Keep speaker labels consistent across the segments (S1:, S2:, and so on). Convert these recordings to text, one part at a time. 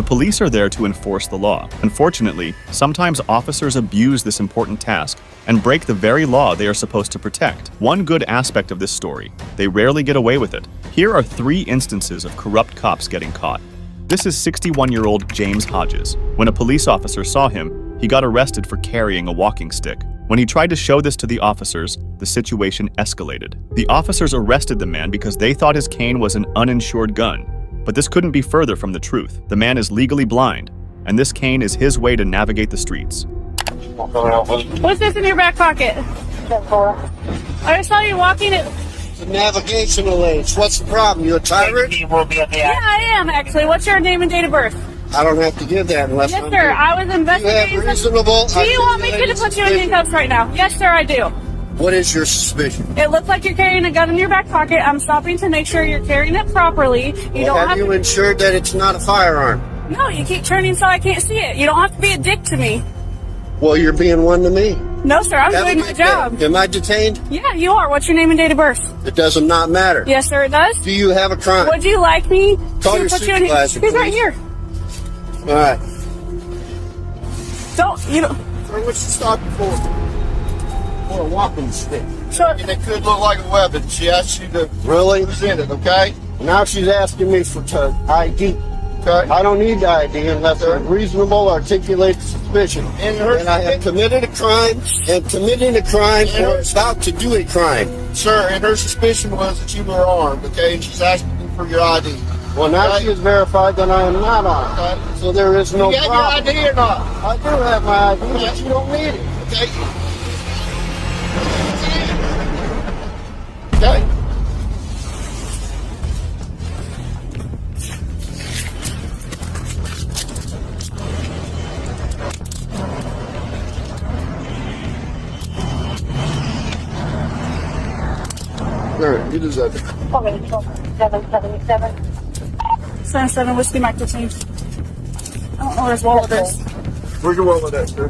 S1: police are there to enforce the law. Unfortunately, sometimes officers abuse this important task and break the very law they are supposed to protect. One good aspect of this story: they rarely get away with it. Here are 3 instances of corrupt cops getting caught. This is 61-year-old James Hodges. When a police officer saw him, he got arrested for carrying a walking stick. When he tried to show this to the officers, the situation escalated. The officers arrested the man because they thought his cane was an uninsured gun. But this couldn't be further from the truth. The man is legally blind, and this cane is his way to navigate the streets.
S2: What's this in your back pocket? I just saw you walking it.
S3: The navigational aids. What's the problem? You a tyrant?
S2: Yeah, I am actually. What's your name and date of birth?
S3: I don't have to give that unless
S2: Yes, sir. I was investigating.
S3: You have reasonable.
S2: Do you want me to put you in handcuffs right now? Yes, sir, I do.
S3: What is your suspicion?
S2: It looks like you're carrying a gun in your back pocket. I'm stopping to make sure you're carrying it properly.
S3: Have you ensured that it's not a firearm?
S2: No, you keep turning so I can't see it. You don't have to be a dick to me.
S3: Well, you're being one to me.
S2: No, sir, I'm doing my job.
S3: Am I detained?
S2: Yeah, you are. What's your name and date of birth?
S3: It does not matter.
S2: Yes, sir, it does.
S3: Do you have a crime?
S2: Would you like me
S3: Call
S2: to
S3: your
S2: put you in?
S3: supervisor,
S2: He's right
S3: please.
S2: here.
S3: All right.
S2: You don't.
S3: Sir, what's she stopping for? For a walking stick.
S2: Sure.
S3: And it could look like a weapon. She asked you to present it, okay? Now she's asking me for ID. Okay. I don't need the ID unless there's reasonable articulated suspicion. And I have committed a crime and committing a crime or about to do a crime. Sir, and her suspicion was that you were armed, okay? And she's asking for your ID. Well, now she has verified that I am not armed. Okay. So there is no problem. You got your ID or not? I do have my ID, but you don't need it. Okay. Okay. Sure, you deserve it.
S2: 777. 77 Whiskey Mike 15. I don't know where his wallet is.
S3: Where's your wallet at, sir?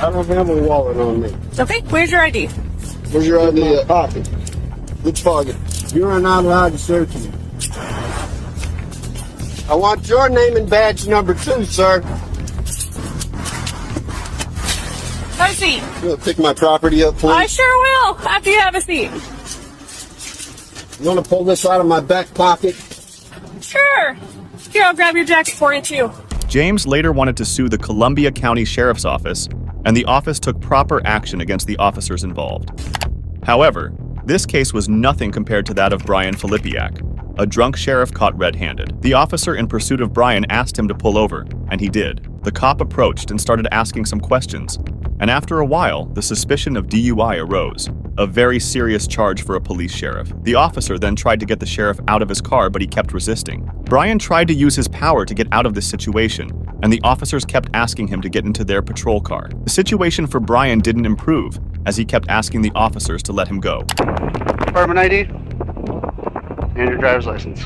S3: I don't have my wallet on me.
S2: Okay, where's your ID?
S3: Where's your ID at? Pocket. Which pocket? You are not allowed to search me. I want your name and badge number 2, sir.
S2: Have a seat.
S3: You want to pick my property up, please?
S2: I sure will, after you have a seat.
S3: You want to pull this out of my back pocket?
S2: Sure. Here, I'll grab your jacket for you, too.
S1: James later wanted to sue the Columbia County Sheriff's Office, and the office took proper action against the officers involved. However, this case was nothing compared to that of Brian Fillipiak, a drunk sheriff caught red-handed. The officer in pursuit of Brian asked him to pull over, and he did. The cop approached and started asking some questions, and after a while, the suspicion of DUI arose, a very serious charge for a police sheriff. The officer then tried to get the sheriff out of his car, but he kept resisting. Brian tried to use his power to get out of this situation, and the officers kept asking him to get into their patrol car. The situation for Brian didn't improve, as he kept asking the officers to let him go.
S4: Department ID and your driver's license.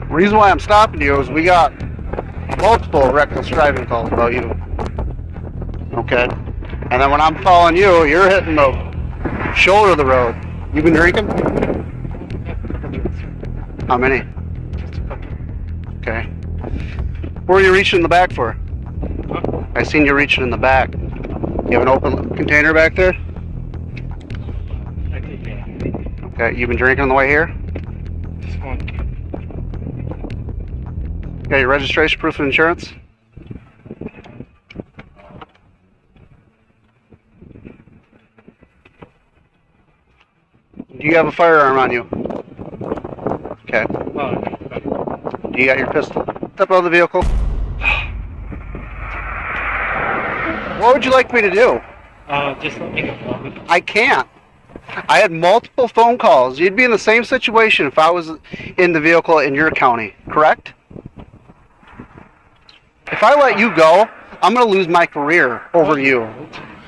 S4: The reason why I'm stopping you is we got multiple reckless driving calls about you. Okay? And then when I'm following you, you're hitting the shoulder of the road. You been drinking? How many? Okay. Where are you reaching in the back for? I seen you reaching in the back. You have an open container back there? Okay, you been drinking on the way here?
S5: Just one.
S4: Got your registration, proof of insurance? Do you have a firearm on you? Okay. Do you got your pistol? Step out of the vehicle. What would you like me to do?
S5: Just let me go.
S4: I can't. I had multiple phone calls. You'd be in the same situation if I was in the vehicle in your county, correct? If I let you go, I'm going to lose my career over you.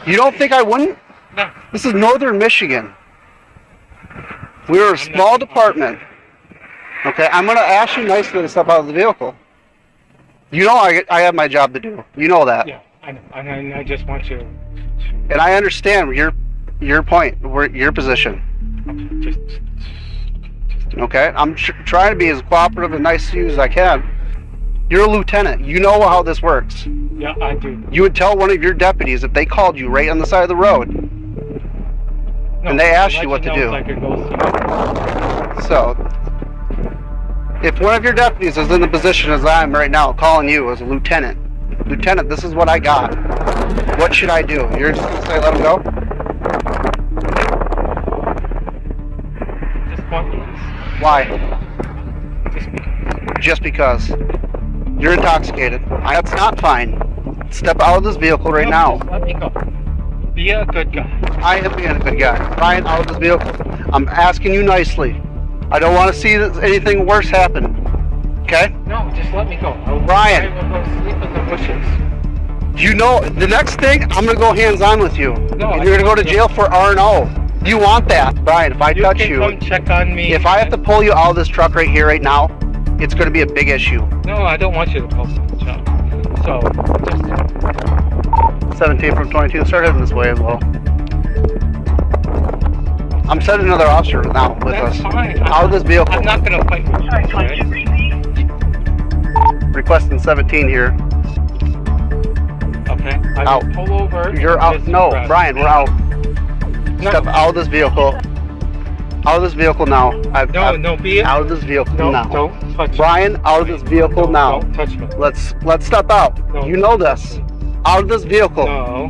S4: You don't think I wouldn't?
S5: No.
S4: This is Northern Michigan. We're a small department. Okay, I'm going to ask you nicely to step out of the vehicle. You know I have my job to do. You know that.
S5: Yeah, I know. And I just want you to...
S4: And I understand your point, your position.
S5: just
S4: Okay? I'm trying to be as cooperative and nice to you as I can. You're a lieutenant. You know how this works.
S5: yeah, I do.
S4: You would tell one of your deputies if they called you right on the side of the road
S5: No,
S4: and they
S5: I'll
S4: asked
S5: let
S4: you what to
S5: know
S4: do.
S5: if I could go through.
S4: So, if one of your deputies is in the position as I am right now, calling you as a lieutenant, Lieutenant, this is what I got. What should I do? You're just going to say let him go?
S5: Just pointless.
S4: Why?
S5: Just
S4: Just because. You're intoxicated. That's not fine. Step out of this vehicle right now.
S5: Just let me go. Be a good guy.
S4: I am being a good guy. Brian, out of this vehicle. I'm asking you nicely. I don't want to see anything worse happen. Okay?
S5: No, just let me go.
S4: Brian.
S5: I will go sleep in the bushes.
S4: You know, the next thing, I'm going to go hands-on with you.
S5: No,
S4: And you're going to go to jail for R&O. You want that, Brian, if I touch
S5: can
S4: you.
S5: come check on me.
S4: If I have to pull you out of this truck right here, right now, it's going to be a big issue.
S5: No, I don't want you to pull the job. So, just
S4: 17 from 22, start heading this way as well. I'm sending another officer now with
S5: that's
S4: us.
S5: fine.
S4: Out of this vehicle.
S5: I'm not going to fight with you. Okay?
S4: Requesting 17 here.
S5: Okay. I
S4: Out.
S5: will pull over.
S4: You're
S5: and
S4: out.
S5: just
S4: No,
S5: arrest.
S4: Brian, we're out.
S5: No.
S4: Step out of this vehicle. Out of this vehicle now.
S5: No, be it.
S4: Out of this vehicle
S5: No,
S4: now.
S5: don't touch me.
S4: Brian, out of this vehicle
S5: No,
S4: now.
S5: Don't touch me.
S4: Let's step out.
S5: No.
S4: You know this. Out of this vehicle.
S5: No.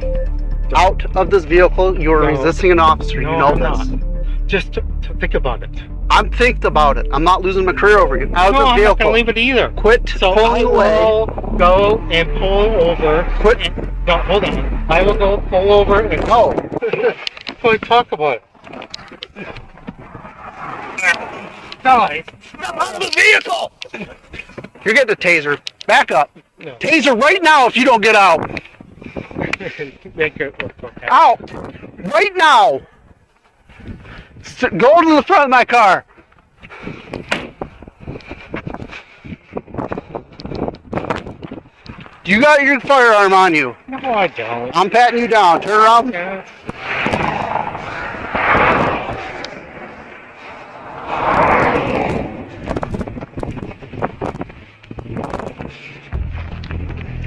S4: Out of this vehicle. You are
S5: No.
S4: resisting an officer.
S5: No,
S4: you know
S5: I'm
S4: this.
S5: not. Just to think about it.
S4: I'm thinking about it. I'm not losing my career over you. Out of
S5: No,
S4: this
S5: I'm not
S4: vehicle.
S5: going to leave it either.
S4: Quit
S5: So I
S4: pulling away.
S5: will go and pull over.
S4: Quit.
S5: No, hold on. I will go pull over and
S4: No.
S5: we talk about it. Guys.
S4: Step out of the vehicle. You're getting a taser. Back up.
S5: No.
S4: Taser right now if you don't get out.
S5: Make it look okay.
S4: Out. Right now. Go to the front of my car. You got your firearm on you.
S5: No, I don't.
S4: I'm patting you down. Turn around.
S5: Yeah.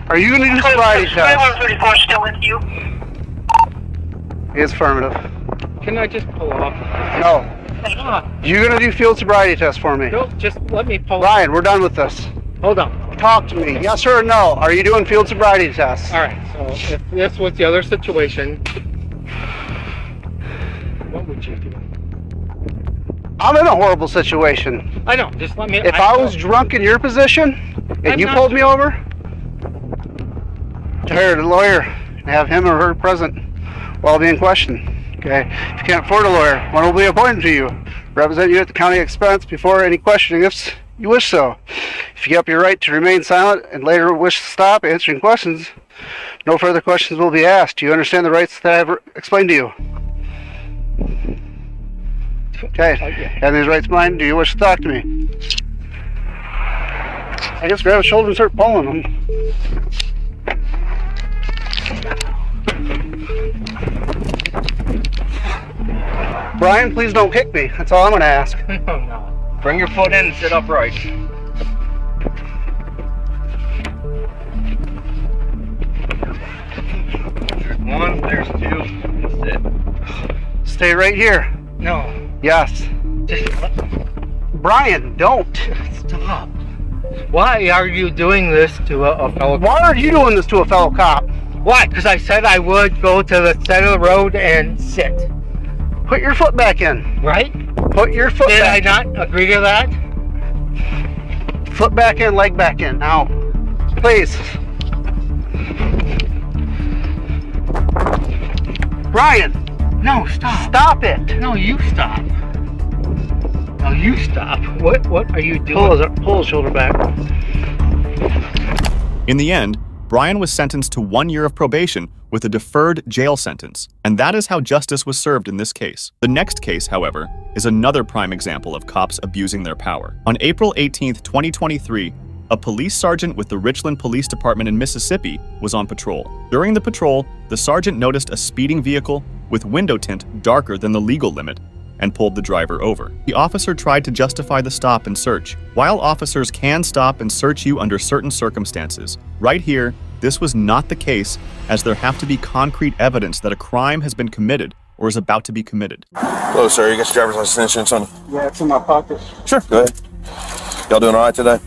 S4: Are you going to do sobriety test?
S6: 134 still with you?
S4: It's affirmative.
S5: Can I just pull off?
S4: No.
S5: Come on.
S4: You're going to do field sobriety test for me.
S5: No, just let me pull off.
S4: Ryan, we're done with this.
S5: Hold on.
S4: Talk to me. Yes or no? Are you doing field sobriety tests?
S5: All right, so if this was the other situation, what would you do?
S4: I'm in a horrible situation.
S5: I know, just let me...
S4: If I was drunk in your position and
S5: I'm
S4: you
S5: not-
S4: pulled me over, hire a lawyer and have him or her present while being questioned. Okay? If you can't afford a lawyer, one will be appointed to you. Represent you at the county expense before any questioning if you wish so. If you give up your right to remain silent and later wish to stop answering questions, no further questions will be asked. Do you understand the rights that I have explained to you? Okay. Have these rights in mind? Do you wish to talk to me? I guess grab his shoulder and start pulling him. Brian, please don't kick me. That's all I'm going to ask.
S5: No, no.
S7: Bring your foot in and sit upright. There's one, there's two, that's it.
S4: Stay right here.
S5: No,
S4: Yes.
S5: just let...
S4: Brian, don't.
S5: Stop. Why are you doing this to a fellow...
S4: Why are you doing this to a fellow cop?
S5: Why? Because I said I would go to the center of the road and sit.
S4: Put your foot back in.
S5: Right?
S4: Put your foot
S5: Did I
S4: back
S5: not agree to that?
S4: Foot back in, leg back in. Now, please. Brian,
S5: No, stop.
S4: stop it.
S5: No, you stop. No, you stop. What are you doing?
S4: Pull his shoulder back.
S1: In the end, Brian was sentenced to 1 year of probation with a deferred jail sentence, and that is how justice was served in this case. The next case, however, is another prime example of cops abusing their power. On April 18, 2023, a police sergeant with the Richland Police Department in Mississippi was on patrol. During the patrol, the sergeant noticed a speeding vehicle with window tint darker than the legal limit and pulled the driver over. The officer tried to justify the stop and search. While officers can stop and search you under certain circumstances, right here, this was not the case, as there have to be concrete evidence that a crime has been committed or is about to be committed.
S6: Hello, sir. You got your driver's license insurance on you?
S3: Yeah, it's in my pocket.
S6: Sure. Go ahead. Y'all doing all right today?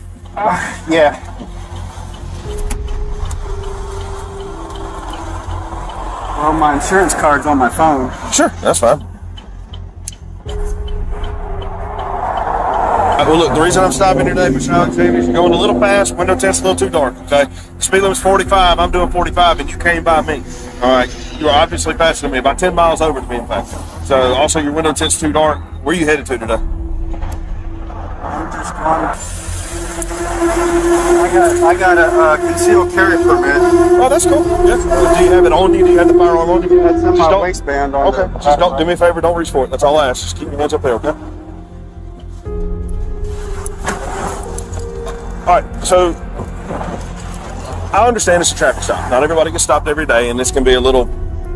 S3: Yeah. Well, my insurance card's on my phone.
S6: Sure. That's fine. Well, look, the reason I'm stopping here today, Mr. Alexander, is you're going a little fast, window tint's a little too dark, okay? The speed limit's 45, I'm doing 45, and you came by me, all right? You're obviously faster than me, about 10 miles over to me, in fact. So, also, your window tint's too dark. Where are you headed to today?
S3: I'm just going. I got a concealed carry permit.
S6: Oh, that's cool. Yeah. Do you have it on you? Do you have the firearm on you?
S3: It's in my waistband.
S6: Okay. Just don't do me a favor. Don't reach for it. That's all I ask. Just keep your hands up there, okay? All right. So I understand it's a traffic stop. Not everybody gets stopped every day, and this can be a little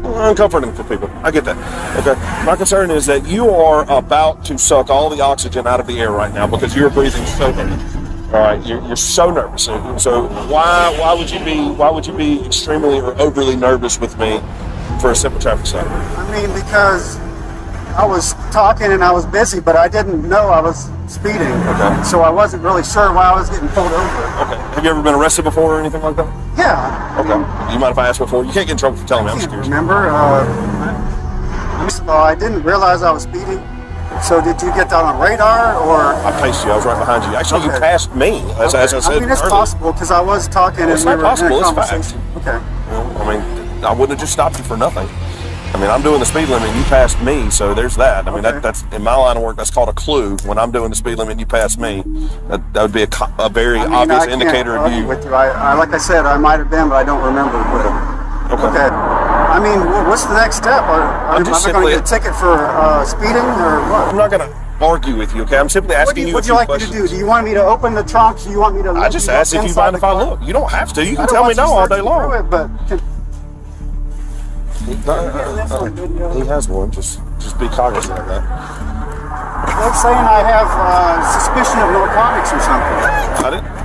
S6: uncomforting for people. I get that. Okay. My concern is that you are about to suck all the oxygen out of the air right now because you're breathing so heavy. All right, you're so nervous. So why would you be extremely or overly nervous with me for a simple traffic stop?
S3: I mean, because I was talking and I was busy, but I didn't know I was speeding.
S6: Okay.
S3: So I wasn't really sure why I was getting pulled over.
S6: Okay. Have you ever been arrested before or anything like that?
S3: Yeah.
S6: Okay. You mind if I ask before? You can't get in trouble for telling me. I'm
S3: I
S6: just
S3: can't
S6: curious.
S3: remember. First of all, I didn't realize I was speeding. So did you get that on radar, or?
S6: I paced you. I was right behind you. Actually, you passed me, as I said.
S3: I mean, it's
S6: earlier.
S3: possible because I was talking and
S6: It's
S3: we
S6: not
S3: were in a
S6: possible. It's fact.
S3: conversation. Okay.
S6: I mean, I wouldn't have just stopped you for nothing. I mean, I'm doing the speed limit and you passed me, so there's that. I mean,
S3: Okay.
S6: that's in my line of work, that's called a clue. When I'm doing the speed limit and you pass me, that would be a very obvious indicator of you.
S3: With you. I like I said, I might have been, but I don't remember. Okay. I mean, what's the next step? Am I going to get a ticket for speeding or what?
S6: I'm not going to argue with you, okay? I'm simply asking you a
S3: What do
S6: few
S3: you like
S6: questions.
S3: me to do? Do you want me to open the trunk? Do you want me to?
S6: I just asked if you mind if I look. You don't have to. You can tell me no all day long. He has one. Just be cognizant of that.
S3: They're saying I have suspicion of narcotics or something.
S6: I didn't.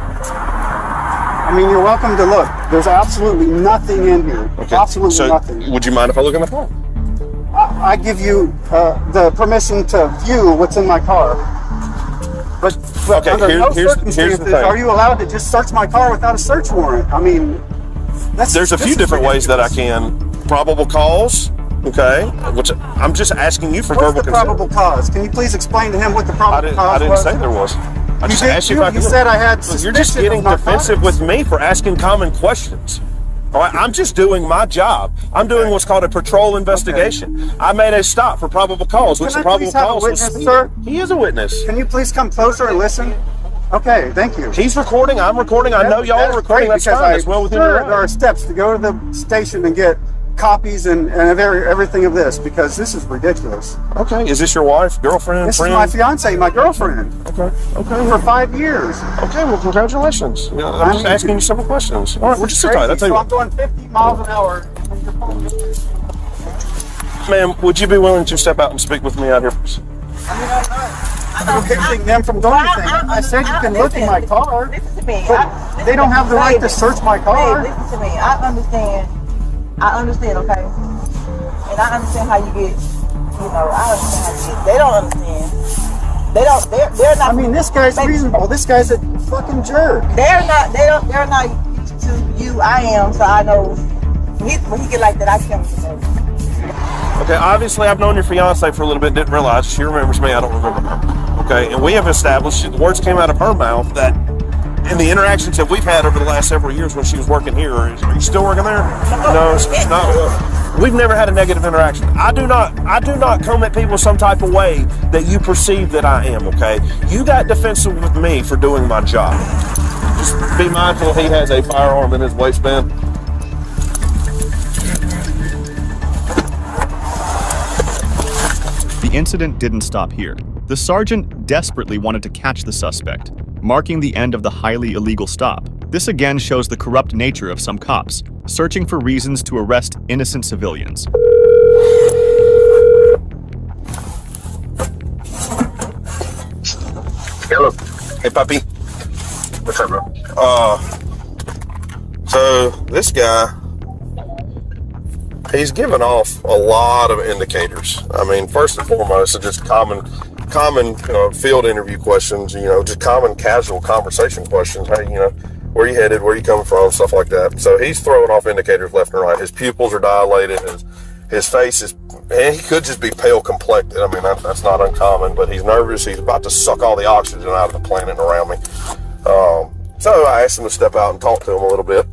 S3: I mean, you're welcome to look. There's absolutely nothing in here.
S6: Okay.
S3: Absolutely nothing.
S6: Would you mind if I look in the phone?
S3: I give you the permission to view what's in my car. But
S6: Okay,
S3: under no
S6: here's the
S3: circumstances
S6: thing.
S3: are you allowed to just search my car without a search warrant. I mean,
S6: There's a few different ways that I can. Probable cause, okay? Which I'm just asking you for
S3: What's
S6: verbal
S3: the
S6: consent.
S3: probable cause? Can you please explain to him what the
S6: I
S3: probable
S6: didn't
S3: cause was?
S6: say there was. I just asked you if I could
S3: You
S6: look.
S3: said I had
S6: Look,
S3: suspicion.
S6: you're just getting
S3: of narcotics.
S6: defensive with me for asking common questions. All right, I'm just doing my job. I'm doing what's called a patrol investigation. I made a stop for probable cause, which
S3: Can
S6: the
S3: I
S6: probable
S3: please have a
S6: cause was
S3: witness,
S6: speeding.
S3: sir?
S6: He is a witness.
S3: Can you please come closer and listen? Okay, thank you.
S6: He's recording. I'm recording. I know y'all are recording. That's fine. That's well within your
S3: There are
S6: right.
S3: steps to go to the station and get copies and everything of this because this is ridiculous.
S6: Okay. Is this your wife, girlfriend,
S3: This
S6: friend?
S3: is my fiance, my girlfriend,
S6: Okay. Okay.
S3: for 5 years.
S6: Okay. Well, congratulations. Yeah, I'm just asking you simple questions. All right. We'll just sit tight. I'll tell you
S3: So
S6: what.
S3: I'm going 50 miles an hour.
S6: Ma'am, would you be willing to step out and speak with me out here?
S3: I'm not prohibiting them from doing anything. I said you can look in my car.
S8: Listen to me.
S3: But they don't have the right to search my car.
S8: Babe, listen to me. I understand, okay? And I understand how you get, I understand how you get. They don't understand. They're not.
S3: I mean, this guy's reasonable. This guy's a fucking jerk.
S8: They're not used to you. I am, so I know. When he get like that, I can't know.
S6: Okay, obviously I've known your fiance for a little bit, didn't realize she remembers me, I don't remember her. Okay, and we have established, the words came out of her mouth that in the interactions that we've had over the last several years when she was working here, are you still working there? No, we've never had a negative interaction. I do not come at people some type of way that you perceive that I am, okay? You got defensive with me for doing my job. Just be mindful he has a firearm in his waistband.
S1: The incident didn't stop here. The sergeant desperately wanted to catch the suspect, marking the end of the highly illegal stop. This again shows the corrupt nature of some cops, searching for reasons to arrest innocent civilians.
S6: Hello. Hey, puppy. What's up, bro? So this guy, he's giving off a lot of indicators. I mean, first and foremost, it's just common, field interview questions. Just common casual conversation questions. Hey, where you headed? Where you coming from? Stuff like that. So he's throwing off indicators left and right. His pupils are dilated. His face is, and he could just be pale complected. I mean, that's not uncommon, but he's nervous. He's about to suck all the oxygen out of the planet around me. So I asked him to step out and talk to him a little bit,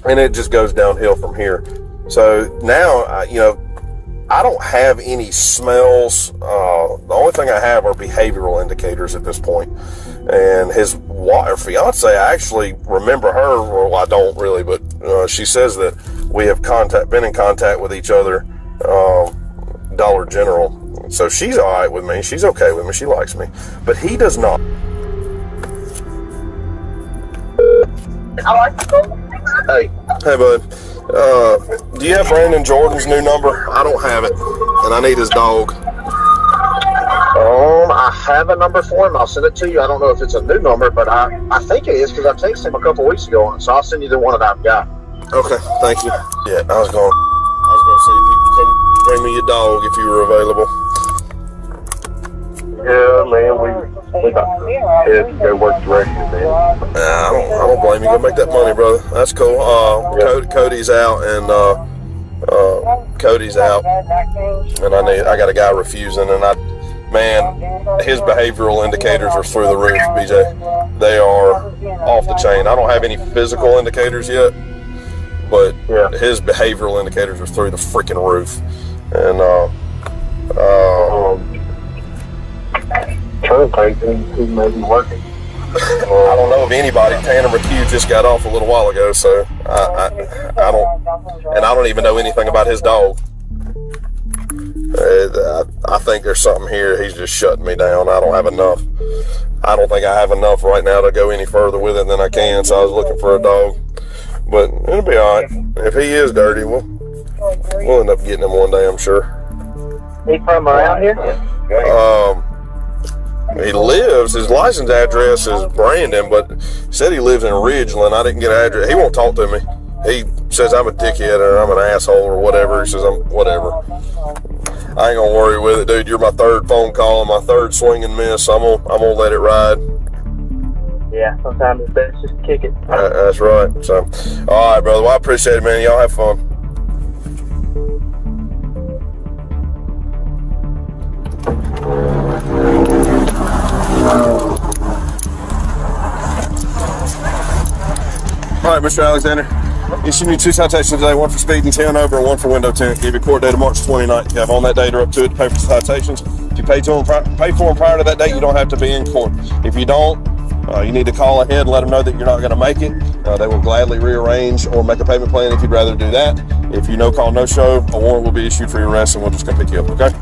S6: and it just goes downhill from here. So now, I don't have any smells. The only thing I have are behavioral indicators at this point. And his fiance, I actually remember her. Well, I don't really, but she says that we have been in contact with each other, Dollar General. So she's all right with me. She's okay with me. She likes me, but he does not. Hey, bud. Do you have Brandon Jordan's new number? I don't have it, and I need his dog.
S9: I have a number for him. I'll send it to you. I don't know if it's a new number, but I think it is because I texted him a couple weeks ago on it. So I'll send you the one that I've got.
S6: Okay, thank you. Yeah, I was going to see if you could come bring me your dog if you were available.
S9: Yeah, man, we got to go work directions, man.
S6: I don't blame you. Go make that money, brother. That's cool. Cody's out, and I got a guy refusing, and his behavioral indicators are through the roof, BJ. They are off the chain. I don't have any physical indicators yet, but his behavioral indicators are through the freaking roof. And
S9: he may be working.
S6: I don't know of anybody. Tanner McHugh just got off a little while ago, so I don't even know anything about his dog. I think there's something here. He's just shutting me down. I don't have enough. I don't think I have enough right now to go any further with it than I can, so I was looking for a dog. But it'll be all right. If he is dirty, we'll end up getting him one day, I'm sure.
S9: He from around here?
S6: His license address is Brandon, but he said he lives in Ridgeland. I didn't get an address. He won't talk to me. He says I'm a dickhead or I'm an asshole or whatever. He says I'm whatever. I ain't gonna worry with it, dude. You're my third phone call and my third swing and miss. I'm gonna let it ride.
S9: Yeah, sometimes it's best just to kick it.
S6: That's right. So, all right, brother. Well, I appreciate it, man. Y'all have fun. All right, Mr. Alexander. Issued you 2 citations today, 1 for speeding 10 over and 1 for window tint. Give you court date of March 29th. You have on that date or up to it to pay for citations. If you pay for them prior to that date, you don't have to be in court. If you don't, you need to call ahead and let them know that you're not going to make it. They will gladly rearrange or make a payment plan if you'd rather do that. If you no call, no show, a warrant will be issued for your arrest and we'll just come pick you up, okay?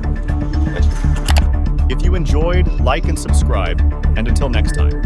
S1: If you enjoyed, like and subscribe, and until next time.